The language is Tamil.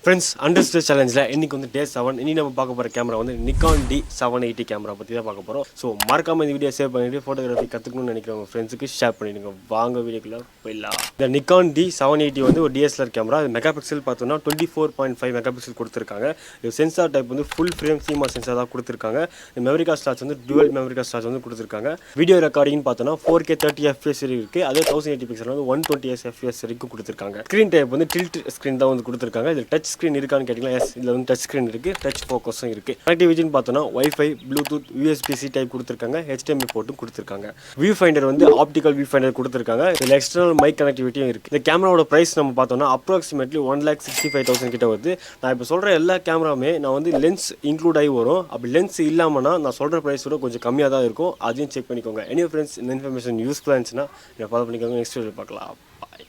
ஃப்ரெண்ட்ஸ் அண்டர்ஸ்டாண்ட் சேலஞ்சில் இன்றைக்கி வந்து டே 7 இனி நம்ம பார்க்க போகிற கேமரா வந்து நிக்கான் D780 கேமரா பற்றி தான் பார்க்க போகிறோம். ஸோ மறக்காமல் இந்த வீடியோ சேவ் பண்ணிவிட்டு ஃபோட்டோகிராஃபி கற்றுக்கணும்னு நினைக்கிறவங்க ஃப்ரெண்ட்ஸுக்கு ஷேர் பண்ணிவிடுங்க. வாங்க வீடியோக்குள்ளே போயிடலாம். இந்த நிக்கான் D780 வந்து ஒரு டிஎஸ்எல்ஆர் கேமரா. அது மெகா பிக்சல் பார்த்தோன்னா 24.5 மெகா பிக்சல் கொடுத்துருக்காங்க. இது சென்சார் டைப் வந்து ஃபுல் ஃப்ரேம் சீமா சென்சார் தான் கொடுத்துருக்காங்க. மெமரி கார்டு ஸ்லாட்ஸ் வந்து டுவல் மெமரி கார்டு ஸ்லாட்ஸ் வந்து கொடுத்துருக்காங்க. வீடியோ ரெக்கார்டிங் பார்த்தோன்னா 4K 30 FPS இருக்குது. அதே 1080 பிக்சல் வந்து 120 FPS வரைக்கும் கொடுத்துருக்காங்க. ஸ்க்ரீன் டைப் வந்து டில்ட் ஸ்க்ரீன் தான் வந்து கொடுத்துருக்காங்க. இது டச் ஸ்க்ரீன் இருக்கான்னு கேட்டிங்கன்னா எஸ், இதில் வந்து டச் ஸ்க்ரீன் இருக்குது, டச் ஃபோக்கஸும் இருக்குது. கனெக்டிவிட்டின்னு பார்த்தோன்னா வைஃபை, ப்ளூடூத், USB-C டைப் கொடுத்துருக்காங்க. HDMI போர்ட்டும் கொடுத்துருக்காங்க. வியூ ஃபைண்டர் வந்து ஆப்டிக்கல் வியூ ஃபைண்டர் கொடுத்துருக்காங்க. இதில் எக்ஸ்டர்னல் மைக் கனெக்டிவிட்டியும் இருக்குது. இந்த கேமராவோட ப்ரைஸ் நம்ம பார்த்தோம்னா அப்ராக்சிமேட்லி 1,65,000 கிட்ட வருது. நான் இப்போ சொல்கிற எல்லா கேமராவுமே நான் வந்து லென்ஸ் இன்க்ளூட் ஆகி வரும். அப்படி லென்ஸ் இல்லாமல்னா நான் சொல்கிற ப்ரைஸ் விட கொஞ்சம் கம்மியாக தான் இருக்கும். அதையும் செக் பண்ணிக்கோங்க. எனி ஃப்ரெண்ட்ஸ் இந்த இன்ஃபர்மேஷன் யூஸ்ஃபுல்லாக இருந்துச்சுன்னா இதை ஃபாலோ பண்ணிக்கோங்க. நெக்ஸ்ட் வீடியோ பார்க்கலாம். பாய்.